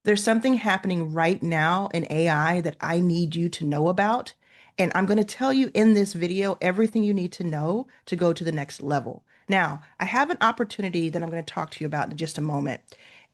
There's something happening right now in AI that I need you to know about. And I'm going to tell you in this video everything you need to know to go to the next level. Now, I have an opportunity that I'm going to talk to you about in just a moment.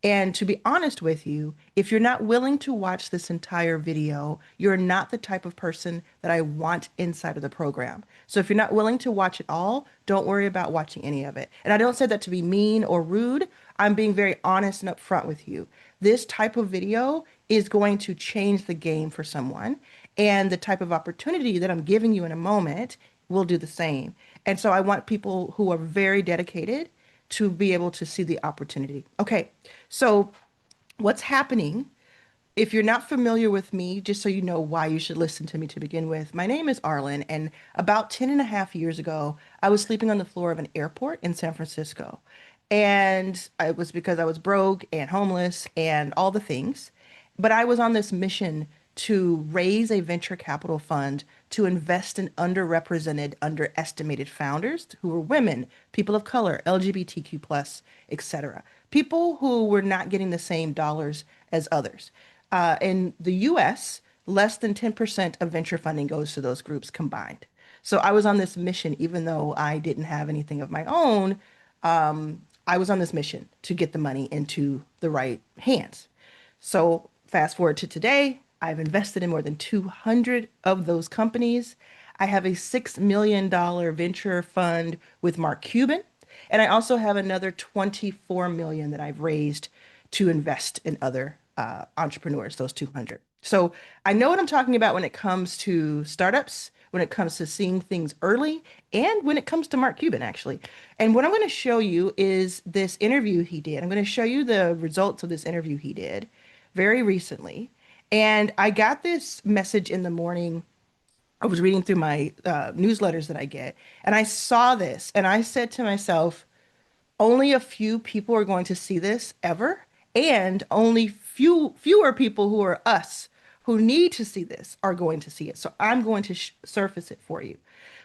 And to be honest with you, if you're not willing to watch this entire video, you're not the type of person that I want inside of the program. So if you're not willing to watch it all, don't worry about watching any of it. And I don't say that to be mean or rude. I'm being very honest and upfront with you. This type of video is going to change the game for someone. And the type of opportunity that I'm giving you in a moment will do the same. And so I want people who are very dedicated to be able to see the opportunity. Okay, so what's happening, if you're not familiar with me, just so you know why you should listen to me to begin with, my name is Arlan, and about 10 and a half years ago, I was sleeping on the floor of an airport in San Francisco. And it was because I was broke and homeless and all the things. But I was on this mission to raise a venture capital fund to invest in underrepresented, underestimated founders who were women, people of color, LGBTQ plus, etc. People who were not getting the same dollars as others. In the US, less than 10% of venture funding goes to those groups combined. So I was on this mission, even though I didn't have anything of my own. I was on this mission to get the money into the right hands. So fast forward to today, I've invested in more than 200 of those companies. I have a $6 million venture fund with Mark Cuban, and I also have another 24 million that I've raised to invest in other entrepreneurs, those 200. So I know what I'm talking about when it comes to startups, when it comes to seeing things early, and when it comes to Mark Cuban, actually. And what I'm going to show you is this interview he did. I'm going to show you the results of this interview he did very recently. And I got this message in the morning. I was reading through my newsletters that I get, and I saw this, and I said to myself, only a few people are going to see this ever, and only fewer people who are us who need to see this are going to see it. So I'm going to surface it for you.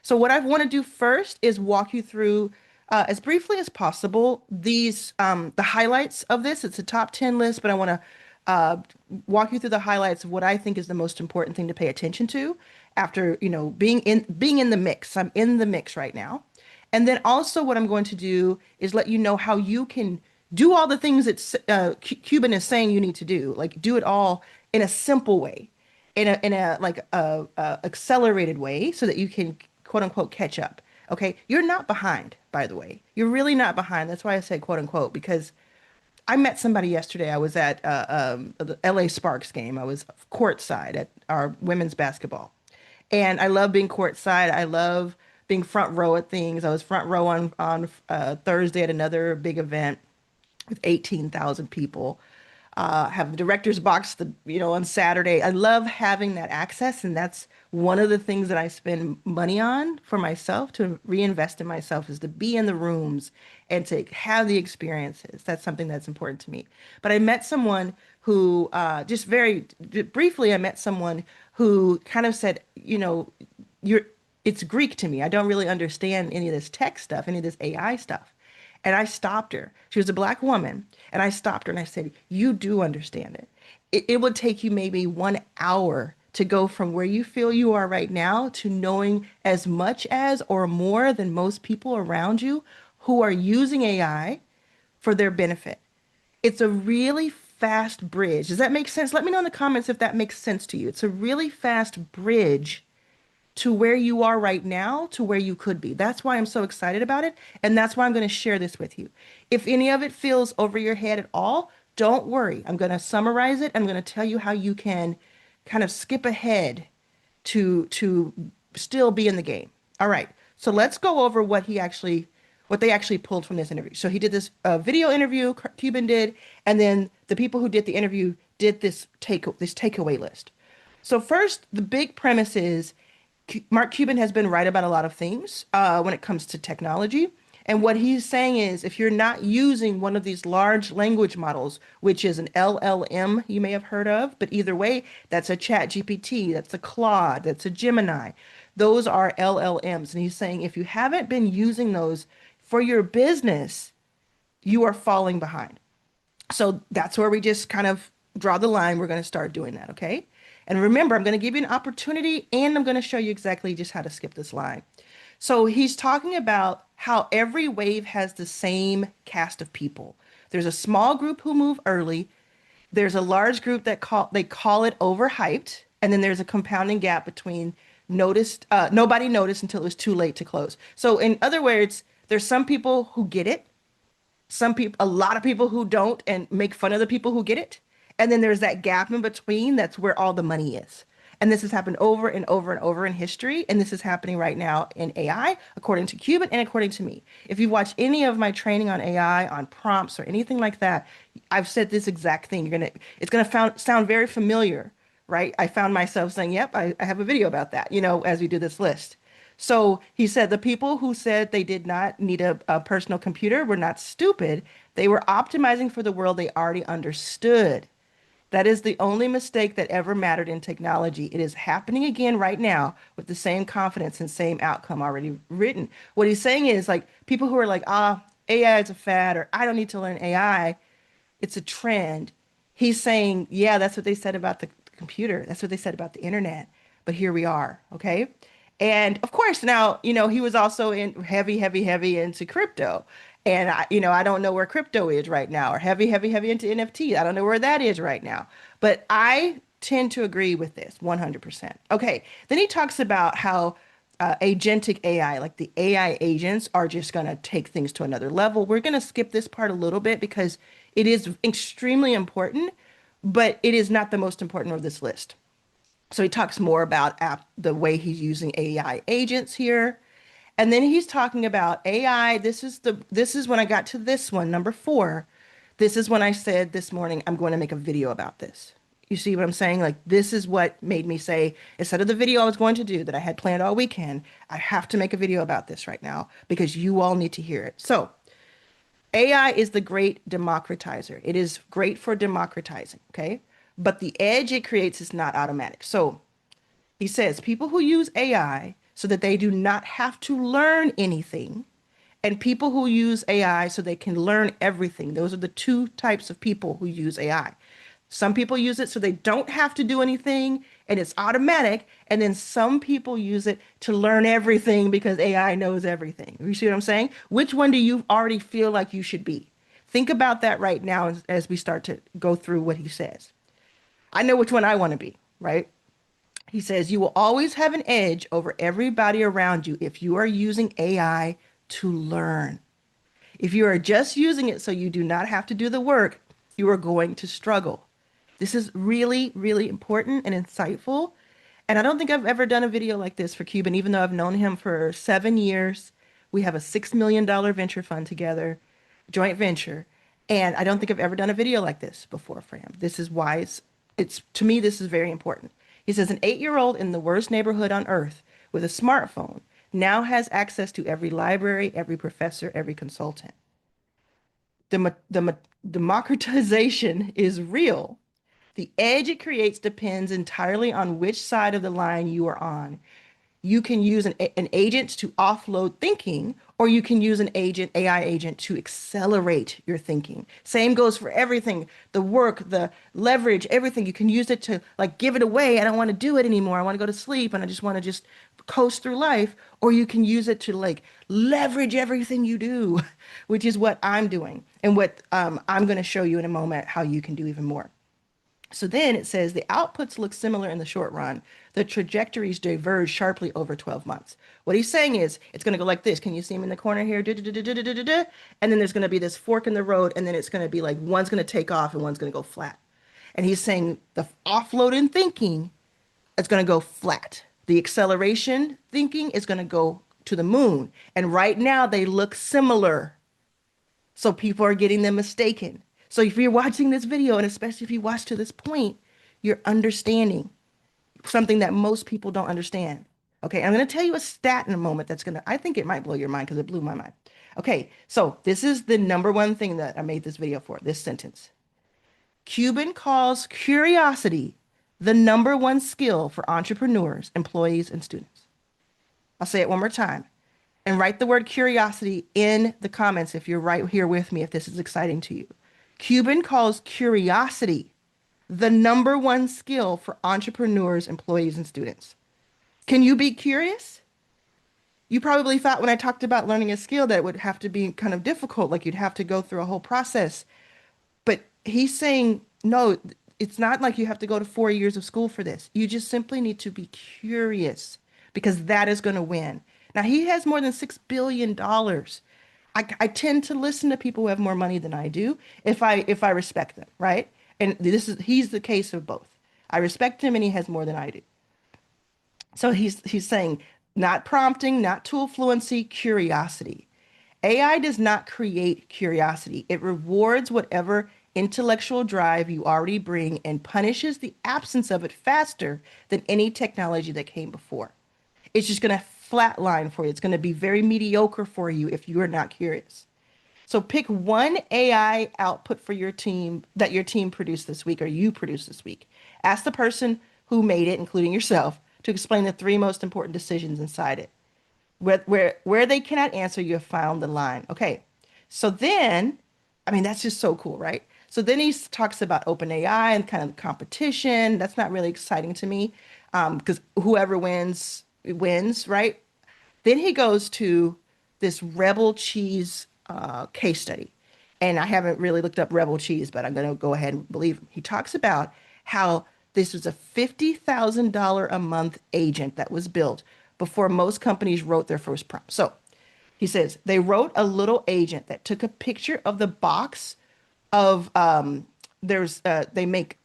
So what I want to do first is walk you through as briefly as possible these the highlights of this. It's a top 10 list, but I want to uh, walk you through the highlights of what I think is the most important thing to pay attention to after, being in the mix. I'm in the mix right now. And then also what I'm going to do is let you know how you can do all the things that Cuban is saying you need to do, like do it all in a simple way, in a like a accelerated way, so that you can quote unquote catch up. Okay, you're not behind, by the way. You're really not behind. That's why I said quote unquote, because I met somebody yesterday. I was at the LA Sparks game. I was courtside at our women's basketball. And I love being courtside. I love being front row at things. I was front row on Thursday at another big event with 18,000 people. Have the director's box on Saturday. I love having that access, and that's one of the things that I spend money on for myself to reinvest in myself is to be in the rooms and to have the experiences. That's something that's important to me. But I met someone who just very briefly, I met someone who kind of said, you're it's Greek to me. I don't really understand any of this tech stuff, any of this AI stuff. And I stopped her. She was a black woman. And I stopped her and I said, you do understand it. It would take you maybe 1 hour to go from where you feel you are right now to knowing as much as or more than most people around you who are using AI for their benefit. It's a really fast bridge. Does that make sense? Let me know in the comments if that makes sense to you. It's a really fast bridge to where you are right now to where you could be. That's why I'm so excited about it. And that's why I'm going to share this with you. If any of it feels over your head at all, don't worry. I'm going to summarize it. I'm going to tell you how you can kind of skip ahead to still be in the game. All right. So let's go over what they actually pulled from this interview. So he did this video interview, Cuban did, and then the people who did the interview did this takeaway list. So first, the big premise is Mark Cuban has been right about a lot of things when it comes to technology. And what he's saying is if you're not using one of these large language models, which is an LLM you may have heard of, but either way, that's a Chat GPT, that's a Claude, that's a Gemini. Those are LLMs. And he's saying if you haven't been using those for your business, you are falling behind. So that's where we just kind of Draw the line. We're going to start doing that. Okay. And remember, I'm going to give you an opportunity and I'm going to show you exactly just how to skip this line. So he's talking about how every wave has the same cast of people. There's a small group who move early. There's a large group that they call it overhyped, and then there's a compounding gap between nobody noticed until it was too late to close. So in other words, there's some people who get it, some people, a lot of people who don't and make fun of the people who get it. And then there's that gap in between. That's where all the money is. And this has happened over and over and over in history. And this is happening right now in AI, according to Cuban and according to me. If you watch any of my training on AI, on prompts or anything like that, I've said this exact thing. It's gonna sound very familiar, right? I found myself saying, yep, I have a video about that, as we do this list. So he said the people who said they did not need a personal computer were not stupid. They were optimizing for the world they already understood. That is the only mistake that ever mattered in technology. It is happening again right now with the same confidence and same outcome already written. What he's saying is like people who are like, AI is a fad or I don't need to learn AI. It's a trend. He's saying, yeah, that's what they said about the computer. That's what they said about the internet. But here we are, okay? And of course, now, he was also in heavy into crypto. And I don't know where crypto is right now, or heavy into NFT. I don't know where that is right now. But I tend to agree with this 100%. Okay. Then he talks about how agentic AI, like the AI agents, are just going to take things to another level. We're going to skip this part a little bit because it is extremely important, but it is not the most important of this list. So he talks more about the way he's using AI agents here. And then he's talking about AI. This is when I got to this one, number 4. This is when I said this morning, I'm going to make a video about this. You see what I'm saying? Like, this is what made me say, instead of the video I was going to do that I had planned all weekend, I have to make a video about this right now because you all need to hear it. So AI is the great democratizer. It is great for democratizing, okay? But the edge it creates is not automatic. So he says people who use AI so that they do not have to learn anything, and people who use AI so they can learn everything. Those are the two types of people who use AI. Some people use it so they don't have to do anything and it's automatic. And then some people use it to learn everything because AI knows everything. You see what I'm saying? Which one do you already feel like you should be? Think about that right now as we start to go through what he says. I know which one I want to be, right? He says, you will always have an edge over everybody around you if you are using AI to learn. If you are just using it so you do not have to do the work, you are going to struggle. This is really, really important and insightful. And I don't think I've ever done a video like this for Cuban, even though I've known him for 7 years. We have a $6 million venture fund together, joint venture. And I don't think I've ever done a video like this before for him. This is why it's to me, this is very important. He says an 8-year-old in the worst neighborhood on earth with a smartphone now has access to every library, every professor, every consultant. The democratization is real. The edge it creates depends entirely on which side of the line you are on. You can use an agent to offload thinking, or you can use an AI agent to accelerate your thinking. Same goes for everything, the work, the leverage, everything. You can use it to like give it away. I don't want to do it anymore. I want to go to sleep and I just want to just coast through life. Or you can use it to like leverage everything you do, which is what I'm doing and what I'm going to show you in a moment how you can do even more. So then it says the outputs look similar in the short run. The trajectories diverge sharply over 12 months. What he's saying is it's going to go like this. Can you see him in the corner here? And then there's going to be this fork in the road. And then it's going to be like one's going to take off and one's going to go flat. And he's saying the offload in thinking is going to go flat. The acceleration thinking is going to go to the moon. And right now they look similar. So people are getting them mistaken. So if you're watching this video, and especially if you watch to this point, you're understanding something that most people don't understand. Okay, I'm going to tell you a stat in a moment I think it might blow your mind because it blew my mind. Okay, so this is the number one thing that I made this video for, this sentence. Cuban calls curiosity the number one skill for entrepreneurs, employees, and students. I'll say it one more time. And write the word curiosity in the comments if you're right here with me, if this is exciting to you. Cuban calls curiosity The number one skill for entrepreneurs, employees, and students. Can you be curious? You probably thought when I talked about learning a skill that it would have to be kind of difficult, like you'd have to go through a whole process. But he's saying, no, it's not like you have to go to 4 years of school for this. You just simply need to be curious because that is going to win. Now, he has more than $6 billion. I tend to listen to people who have more money than I do if I respect them, right? And he's the case of both. I respect him and he has more than I do. So he's saying not prompting, not tool fluency, curiosity. AI does not create curiosity. It rewards whatever intellectual drive you already bring and punishes the absence of it faster than any technology that came before. It's just going to flatline for you. It's going to be very mediocre for you if you are not curious. So pick one AI output for your team that your team produced this week or you produced this week. Ask the person who made it, including yourself, to explain the three most important decisions inside it. Where they cannot answer, you have found the line. Okay. So then, I mean, that's just so cool, right? So then he talks about open AI and kind of competition. That's not really exciting to me because whoever wins, wins, right? Then he goes to this Rebel cheese case study. And I haven't really looked up Rebel cheese, but I'm going to go ahead and believe him. He talks about how this was a $50,000 a month agent that was built before most companies wrote their first prompt. So he says they wrote a little agent that took a picture of the box of they make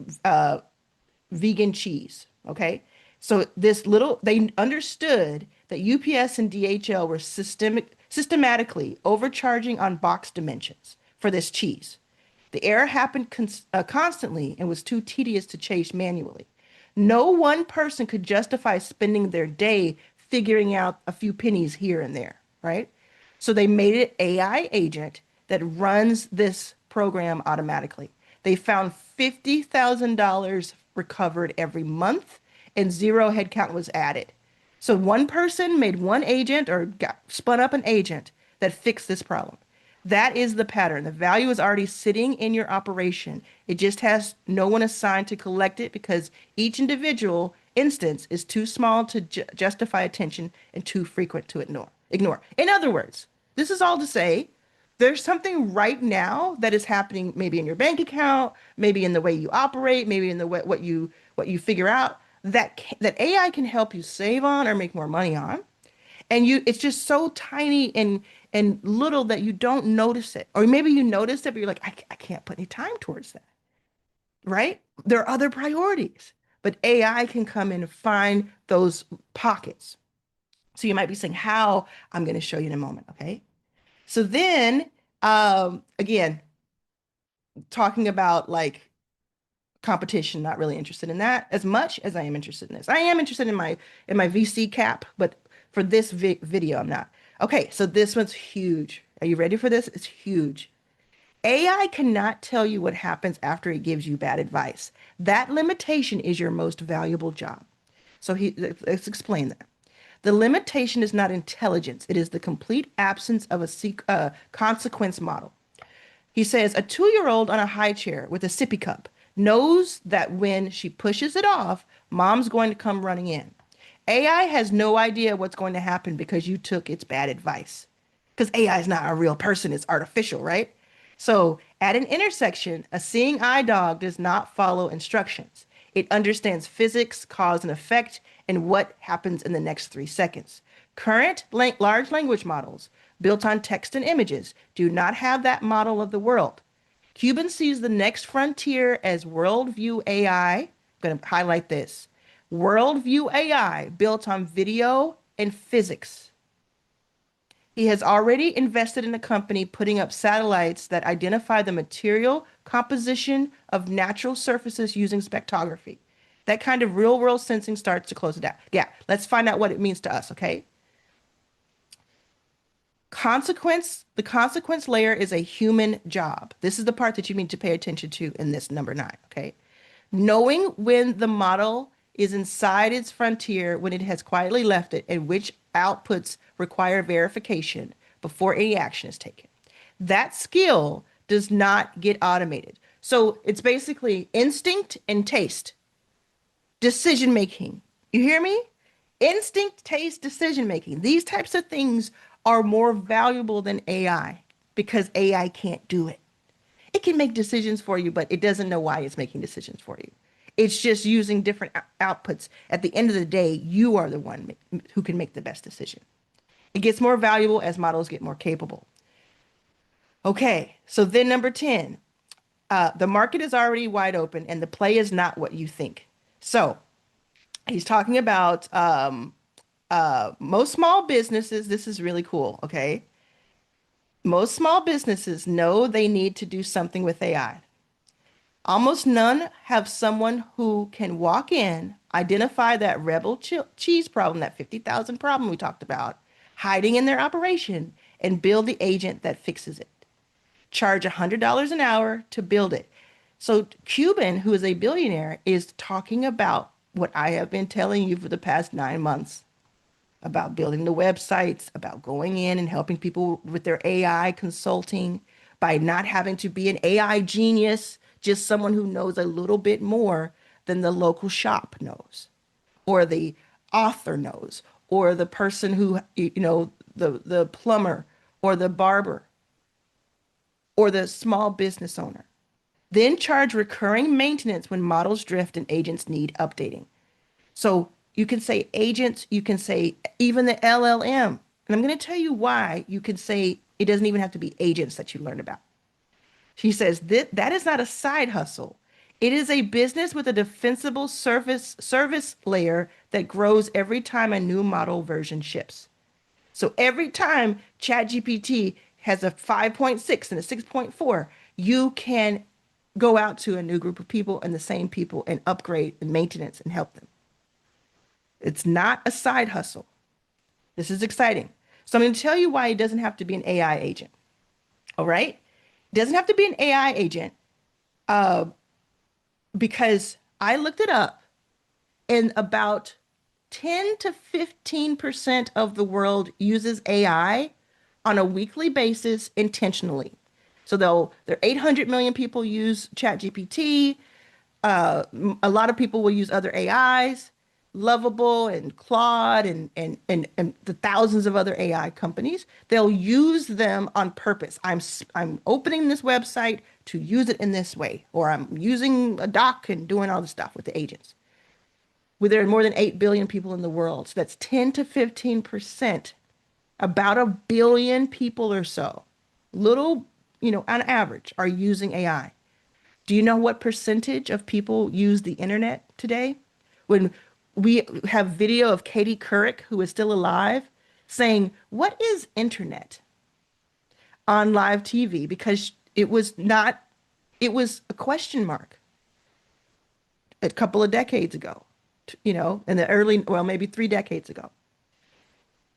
vegan cheese. Okay. So this little, they understood that UPS and DHL were systematically overcharging on box dimensions for this cheese. The error happened constantly and was too tedious to chase manually. No one person could justify spending their day figuring out a few pennies here and there, right? So they made it AI agent that runs this program automatically. They found $50,000 recovered every month and zero headcount was added. So one person made one agent or spun up an agent that fixed this problem. That is the pattern. The value is already sitting in your operation. It just has no one assigned to collect it because each individual instance is too small to justify attention and too frequent to ignore. In other words, this is all to say there's something right now that is happening maybe in your bank account, maybe in the way you operate, maybe in the way what you figure out that AI can help you save on or make more money on. And it's just so tiny and little that you don't notice it. Or maybe you notice it, but you're like, I can't put any time towards that, right? There are other priorities, but AI can come in and find those pockets. So you might be saying, how? I'm going to show you in a moment, okay? So then, again, talking about like competition, not really interested in that as much as I am interested in this. I am interested in my VC cap, but for this video, I'm not. Okay, so this one's huge. Are you ready for this? It's huge. AI cannot tell you what happens after it gives you bad advice. That limitation is your most valuable job. So let's explain that. The limitation is not intelligence. It is the complete absence of a consequence model. He says a 2-year-old on a high chair with a sippy cup knows that when she pushes it off, mom's going to come running in. AI has no idea what's going to happen because you took its bad advice. Because AI is not a real person, it's artificial, right? So at an intersection, a seeing eye dog does not follow instructions. It understands physics, cause and effect, and what happens in the next 3 seconds. Current large language models built on text and images do not have that model of the world. Cuban sees the next frontier as worldview AI. I'm going to highlight this. Worldview AI built on video and physics. He has already invested in a company putting up satellites that identify the material composition of natural surfaces using spectrography. That kind of real world sensing starts to close it out. Yeah, let's find out what it means to us, okay? The consequence layer is a human job. This is the part that you need to pay attention to in this number 9, okay? Knowing when the model is inside its frontier, when it has quietly left it, and which outputs require verification before any action is taken. That skill does not get automated. So it's basically instinct and taste, decision making. You hear me? Instinct, taste, decision making. These types of things are more valuable than AI because AI can't do it. It can make decisions for you, but it doesn't know why it's making decisions for you. It's just using different outputs. At the end of the day, you are the one who can make the best decision. It gets more valuable as models get more capable. Okay, so then number 10, the market is already wide open and the play is not what you think. So he's talking about most small businesses. This is really cool. Okay. Most small businesses know they need to do something with AI. Almost none have someone who can walk in, identify that rebel cheese problem, that 50,000 problem we talked about, hiding in their operation, and build the agent that fixes it. Charge $100 an hour to build it. So Cuban, who is a billionaire, is talking about what I have been telling you for the past 9 months about building the websites, about going in and helping people with their AI consulting by not having to be an AI genius, just someone who knows a little bit more than the local shop knows, or the author knows, or the person who, the plumber or the barber or the small business owner. Then charge recurring maintenance when models drift and agents need updating. So you can say agents, you can say even the LLM. And I'm going to tell you why you can say it doesn't even have to be agents that you learn about. She says that is not a side hustle. It is a business with a defensible service layer that grows every time a new model version ships. So every time ChatGPT has a 5.6 and a 6.4, you can go out to a new group of people and the same people and upgrade and maintenance and help them. It's not a side hustle. This is exciting. So I'm going to tell you why it doesn't have to be an AI agent. All right? It doesn't have to be an AI agent because I looked it up and about 10 to 15% of the world uses AI on a weekly basis intentionally. So there are 800 million people use ChatGPT. A lot of people will use other AIs, Lovable and Claude and the thousands of other AI companies. They'll use them on purpose. I'm opening this website to use it in this way, or I'm using a doc and doing all the stuff with the agents. Well, there are more than 8 billion people in the world. So that's 10 to 15%, about a billion people or so, little, on average, are using AI. Do you know what percentage of people use the internet today? When we have video of Katie Couric, who is still alive, saying, "What is internet?" on live TV, because it was not, it was a question mark a couple of decades ago, in the early, well, maybe 3 decades ago.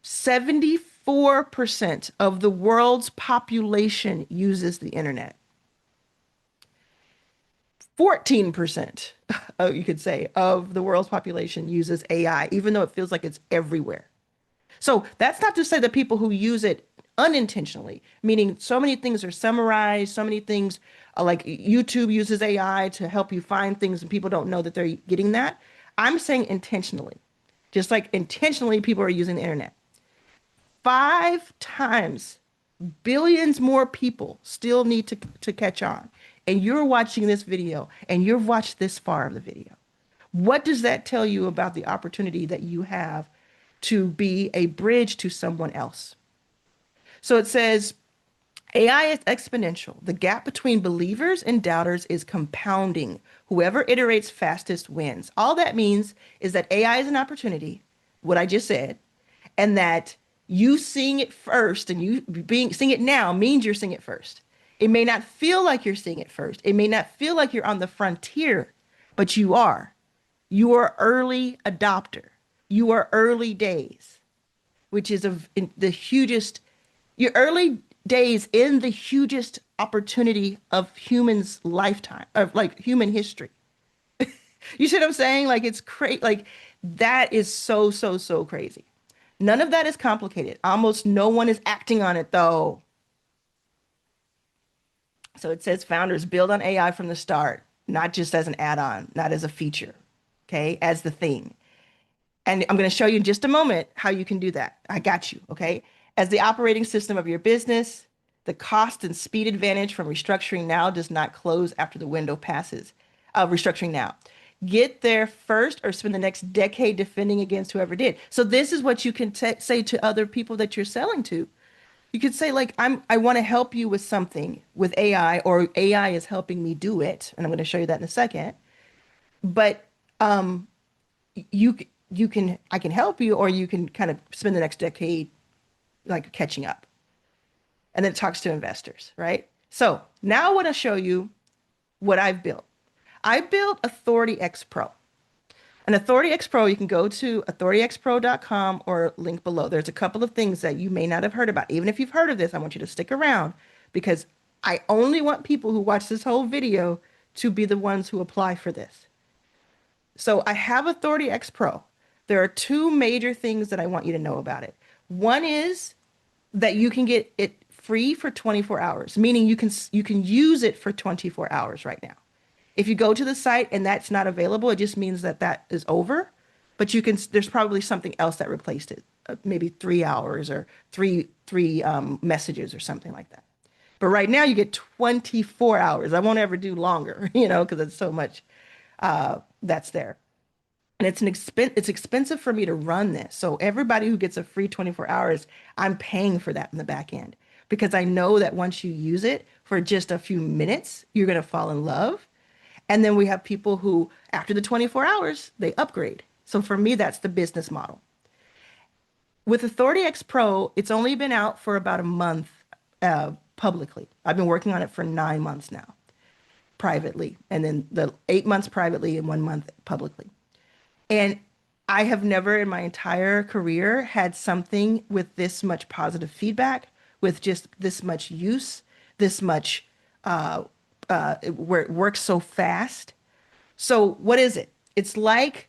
74% of the world's population uses the internet. 14%, you could say, of the world's population uses AI, even though it feels like it's everywhere. So that's not to say that people who use it unintentionally, meaning so many things are summarized, so many things like YouTube uses AI to help you find things and people don't know that they're getting that. I'm saying intentionally, just like intentionally people are using the internet. 5 times billions more people still need to catch on. And you're watching this video and you've watched this far of the video. What does that tell you about the opportunity that you have to be a bridge to someone else? So it says, AI is exponential. The gap between believers and doubters is compounding. Whoever iterates fastest wins. All that means is that AI is an opportunity, what I just said, and that you seeing it first and you seeing it now means you're seeing it first. It may not feel like you're seeing it first. It may not feel like you're on the frontier, but you are. You are early adopter. You are early days, which is the hugest, your early days in the hugest opportunity of humans' lifetime, of like human history. You see what I'm saying? Like it's crazy. Like that is so, so, so crazy. None of that is complicated. Almost no one is acting on it though. So it says founders build on AI from the start, not just as an add-on, not as a feature, okay, as the thing. And I'm going to show you in just a moment how you can do that. I got you, okay? As the operating system of your business, the cost and speed advantage from restructuring now does not close after the window passes. Restructuring now. Get there first or spend the next decade defending against whoever did. So this is what you can say to other people that you're selling to. You could say like, I want to help you with something with AI, or AI is helping me do it. And I'm going to show you that in a second. But you you can I can help you, or you can kind of spend the next decade like catching up. And then it talks to investors, right? So now I want to show you what I've built. I built Authority X Pro. And Authority X Pro, you can go to authorityxpro.com or link below. There's a couple of things that you may not have heard about. Even if you've heard of this, I want you to stick around because I only want people who watch this whole video to be the ones who apply for this. So I have Authority X Pro. There are two major things that I want you to know about it. One is that you can get it free for 24 hours, meaning you can use it for 24 hours right now. If you go to the site and that's not available, it just means that that is over. But there's probably something else that replaced it, maybe 3 hours or three messages or something like that. But right now you get 24 hours. I won't ever do longer, because it's so much that's there. And it's expensive for me to run this. So everybody who gets a free 24 hours, I'm paying for that in the back end because I know that once you use it for just a few minutes, you're going to fall in love. And then we have people who, after the 24 hours, they upgrade. So for me, that's the business model. With Authority X Pro, it's only been out for about a month publicly. I've been working on it for 9 months now, privately, and then the 8 months privately and 1 month publicly. And I have never in my entire career had something with this much positive feedback, with just this much use, this much where it works so fast. So what is it? It's like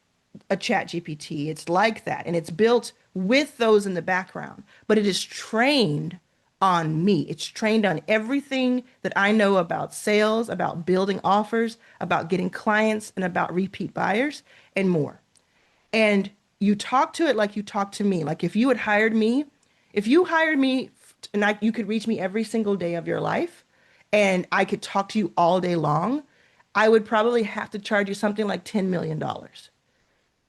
a chat GPT. It's like that. And it's built with those in the background, but it is trained on me. It's trained on everything that I know about sales, about building offers, about getting clients, and about repeat buyers and more. And you talk to it like you talk to me. Like if you hired me and you could reach me every single day of your life and I could talk to you all day long, I would probably have to charge you something like $10 million.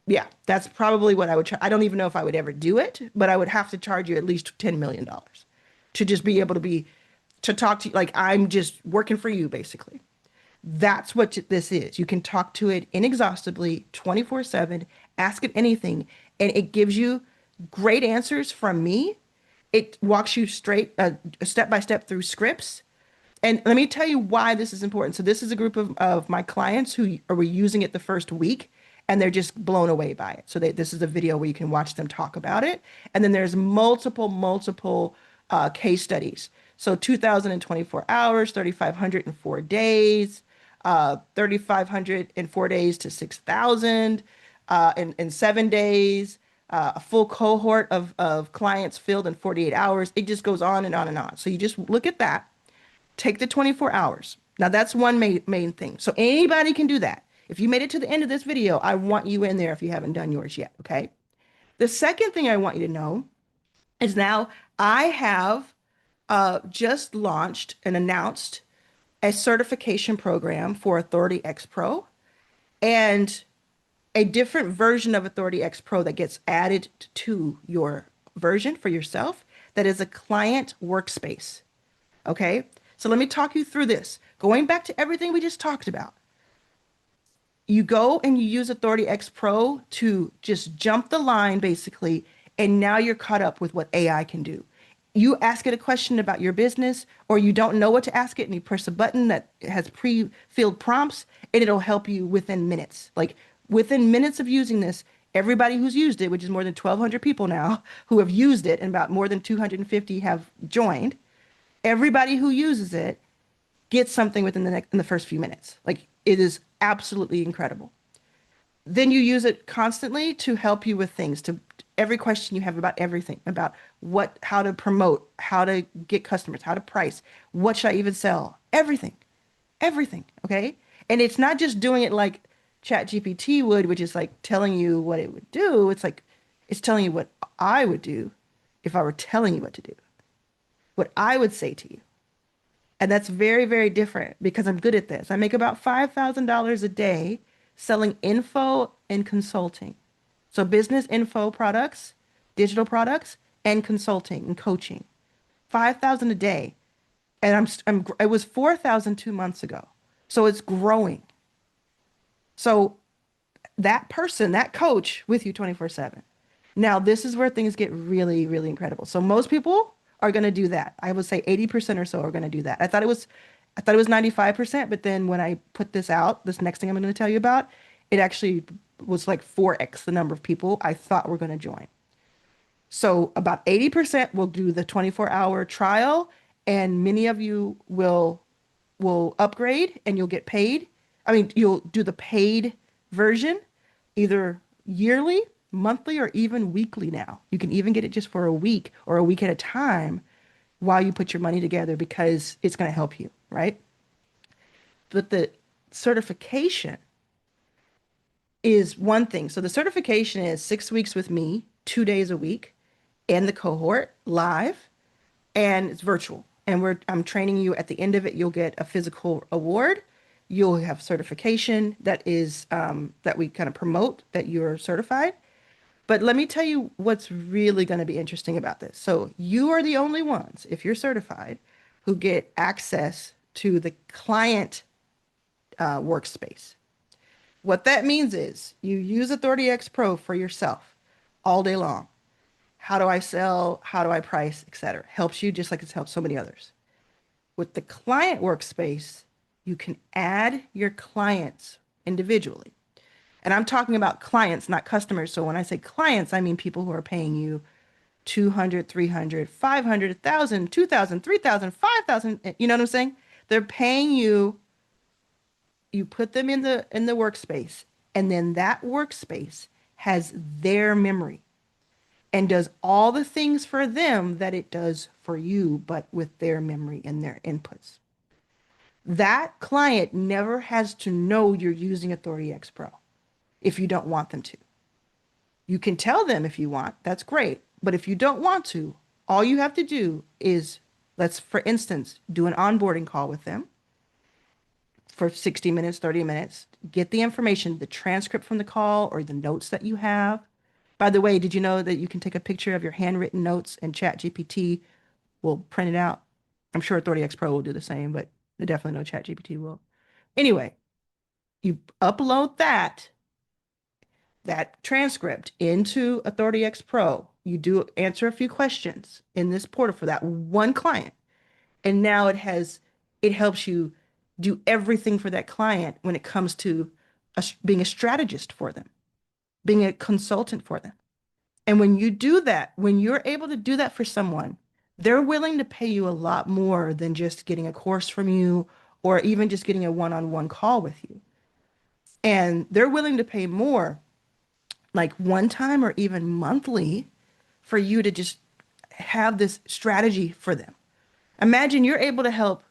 Yeah, that's probably what I would charge. I don't even know if I would ever do it, but I would have to charge you at least $10 million to just be able to talk to you like I'm just working for you, basically. That's what this is. You can talk to it inexhaustibly, 24/7, ask it anything, and it gives you great answers from me. It walks you straight, step by step through scripts. And let me tell you why this is important. So this is a group of my clients who were using it the first week, and they're just blown away by it. So this is a video where you can watch them talk about it. And then there's multiple case studies. So 2,024 hours, 3,504 days, 3,500 in 4 days to 6,000 in 7 days, a full cohort of clients filled in 48 hours. It just goes on and on and on. So you just look at that, take the 24 hours. Now that's one main thing. So anybody can do that. If you made it to the end of this video, I want you in there if you haven't done yours yet, okay? The second thing I want you to know is now I have just launched and announced a certification program for Authority X Pro and a different version of Authority X Pro that gets added to your version for yourself that is a client workspace. Okay, so let me talk you through this. Going back to everything we just talked about, you go and you use Authority X Pro to just jump the line basically, and now you're caught up with what AI can do. You ask it a question about your business, or you don't know what to ask it, and you press a button that has pre-filled prompts, and it'll help you within minutes. Like within minutes of using this, everybody who's used it, which is more than 1,200 people now who have used it, and about more than 250 have joined, everybody who uses it gets something within in the first few minutes. Like it is absolutely incredible. Then you use it constantly to help you with things, to every question you have about everything, about how to promote, how to get customers, how to price, what should I even sell, everything. Okay. And it's not just doing it like ChatGPT would, which is like telling you what it would do. It's like, it's telling you what I would do if I were telling you what to do, what I would say to you. And that's very, very different because I'm good at this. I make about $5,000 a day selling info and consulting. So business info products, digital products, and consulting and coaching. 5,000 a day. And it was 4,000 2 months ago. So it's growing. So that person, that coach with you 24/7. Now, this is where things get really, really incredible. So most people are going to do that. I would say 80% or so are going to do that. I thought it was 95%, but then when I put this out, this next thing I'm going to tell you about, it actually was like 4x the number of people I thought were going to join. So about 80% will do the 24-hour trial, and many of you will upgrade and you'll get paid. I mean, you'll do the paid version either yearly, monthly, or even weekly now. You can even get it just for a week or a week at a time while you put your money together because it's going to help you, right? But the certification is one thing. So the certification is 6 weeks with me, 2 days a week, and the cohort live, and it's virtual. And I'm training you. At the end of it, you'll get a physical award. You'll have certification that we kind of promote that you're certified. But let me tell you what's really going to be interesting about this. So you are the only ones, if you're certified, who get access to the client workspace. What that means is you use Authority X Pro for yourself all day long. How do I sell? How do I price, etc. Helps you just like it's helped so many others. With the client workspace, you can add your clients individually. And I'm talking about clients, not customers. So when I say clients, I mean people who are paying you 200, 300, 500, 1,000, 2,000, 3,000, 5,000. You know what I'm saying? They're paying you. You put them in the workspace, and then that workspace has their memory and does all the things for them that it does for you, but with their memory and their inputs. That client never has to know you're using Authority X Pro if you don't want them to. You can tell them if you want, that's great. But if you don't want to, all you have to do is, let's, for instance, do an onboarding call with them for 60 minutes, 30 minutes, get the information, the transcript from the call or the notes that you have. By the way, did you know that you can take a picture of your handwritten notes and ChatGPT will print it out? I'm sure Authority X Pro will do the same, but I definitely know ChatGPT will. Anyway, you upload that transcript into Authority X Pro. You do answer a few questions in this portal for that one client. And now it helps you do everything for that client when it comes to being a strategist for them, being a consultant for them. And when you do that, when you're able to do that for someone, they're willing to pay you a lot more than just getting a course from you or even just getting a one-on-one call with you. And they're willing to pay more, like one time or even monthly, for you to just have this strategy for them. Imagine you're able to help,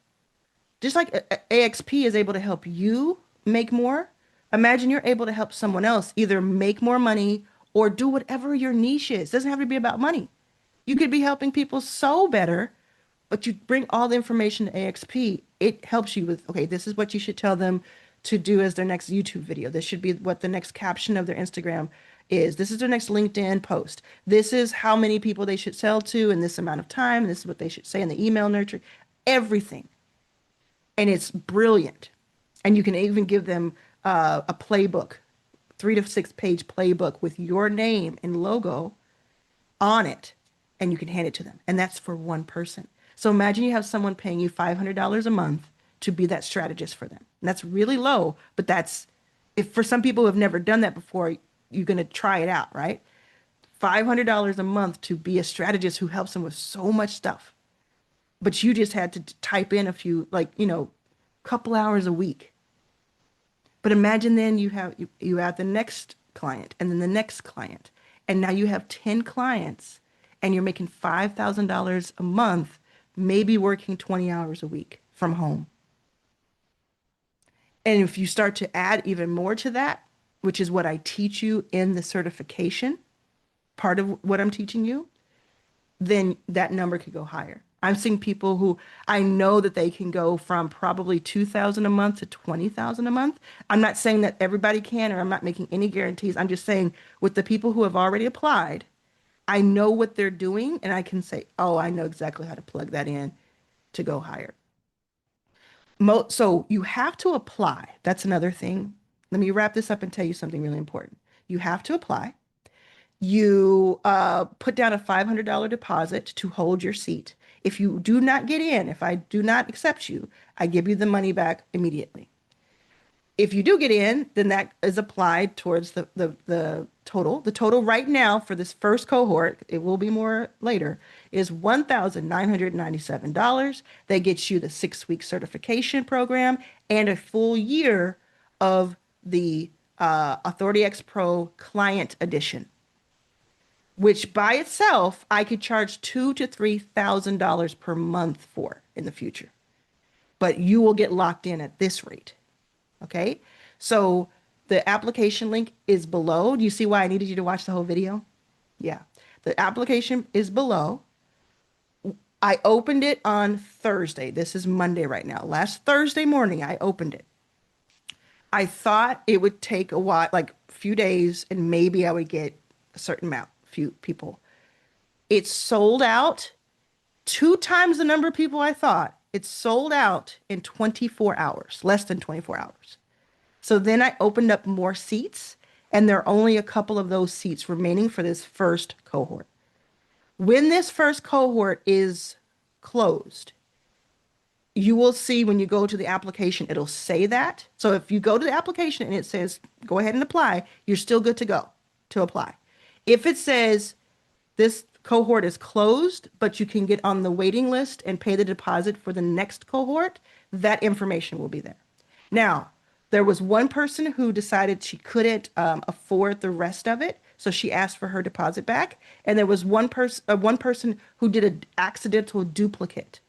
just like AXP is able to help you make more. Imagine you're able to help someone else either make more money or do whatever your niche is. It doesn't have to be about money. You could be helping people so better, but you bring all the information to AXP. It helps you with, okay, this is what you should tell them to do as their next YouTube video. This should be what the next caption of their Instagram is. This is their next LinkedIn post. This is how many people they should sell to in this amount of time. This is what they should say in the email nurture. Everything. And it's brilliant. And you can even give them a playbook, 3 to 6 page playbook with your name and logo on it, and you can hand it to them. And that's for one person. So imagine you have someone paying you $500 a month to be that strategist for them. And that's really low, but that's, if for some people who have never done that before, you're going to try it out, right? $500 a month to be a strategist who helps them with so much stuff. But you just had to type in a few, like, couple hours a week. But imagine then you have the next client and then the next client. And now you have 10 clients and you're making $5,000 a month, maybe working 20 hours a week from home. And if you start to add even more to that, which is what I teach you in the certification, part of what I'm teaching you, then that number could go higher. I'm seeing people who I know that they can go from probably 2,000 a month to 20,000 a month. I'm not saying that everybody can, or I'm not making any guarantees. I'm just saying with the people who have already applied, I know what they're doing and I can say, oh, I know exactly how to plug that in to go higher. So you have to apply. That's another thing. Let me wrap this up and tell you something really important. You have to apply. You put down a $500 deposit to hold your seat. If you do not get in, if I do not accept you, I give you the money back immediately. If you do get in, then that is applied towards the total. The total right now for this first cohort, it will be more later, is $1,997. That gets you the 6-week certification program and a full year of the Authority X Pro Client Edition, which by itself I could charge $2,000 to $3,000 per month for in the future. But you will get locked in at this rate. Okay. So the application link is below. Do you see why I needed you to watch the whole video? Yeah. The application is below. I opened it on Thursday. This is Monday right now. Last Thursday morning, I opened it. I thought it would take a while, like a few days, and maybe I would get a certain amount, few people. It's sold out 2 times the number of people I thought. It's sold out in 24 hours, less than 24 hours. So then I opened up more seats, and there are only a couple of those seats remaining for this first cohort. When this first cohort is closed, you will see when you go to the application, it'll say that. So if you go to the application and it says, go ahead and apply, you're still good to go to apply. If it says this cohort is closed, but you can get on the waiting list and pay the deposit for the next cohort, that information will be there. Now, there was one person who decided she couldn't afford the rest of it, so she asked for her deposit back. And there was one person who did an accidental duplicate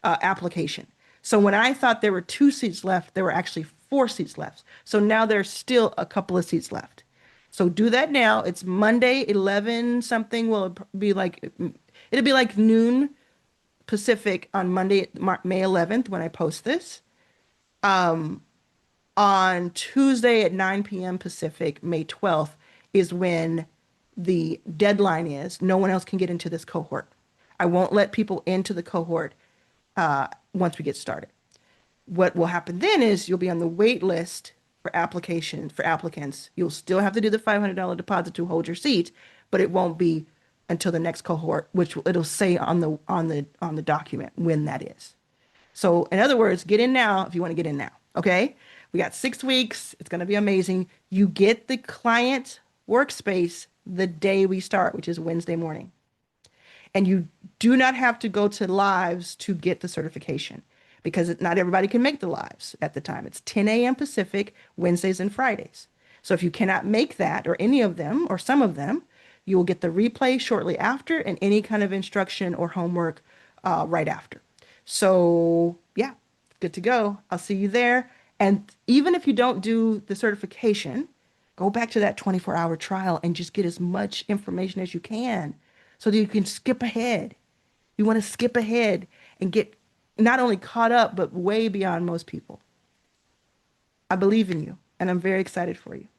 application. So when I thought there were 2 seats left, there were actually 4 seats left. So now there's still a couple of seats left. So do that now. It's Monday, 11 something. Will be like it'll be like noon Pacific on Monday, May 11th when I post this. On Tuesday at 9 p.m. Pacific, May 12th, is when the deadline is. No one else can get into this cohort. I won't let people into the cohort once we get started. What will happen then is you'll be on the wait list for applicants. You'll still have to do the $500 deposit to hold your seat, but it won't be until the next cohort, which it'll say on the document when that is. So in other words, get in now if you want to get in now. Okay. We got 6 weeks. It's going to be amazing. You get the client workspace the day we start, which is Wednesday morning. And you do not have to go to lives to get the certification because not everybody can make the lives at the time. It's 10 a.m. Pacific, Wednesdays and Fridays. So if you cannot make that or any of them or some of them, you will get the replay shortly after and any kind of instruction or homework right after. So yeah, good to go. I'll see you there. And even if you don't do the certification, go back to that 24-hour trial and just get as much information as you can so that you can skip ahead. You want to skip ahead and get not only caught up, but way beyond most people. I believe in you, and I'm very excited for you.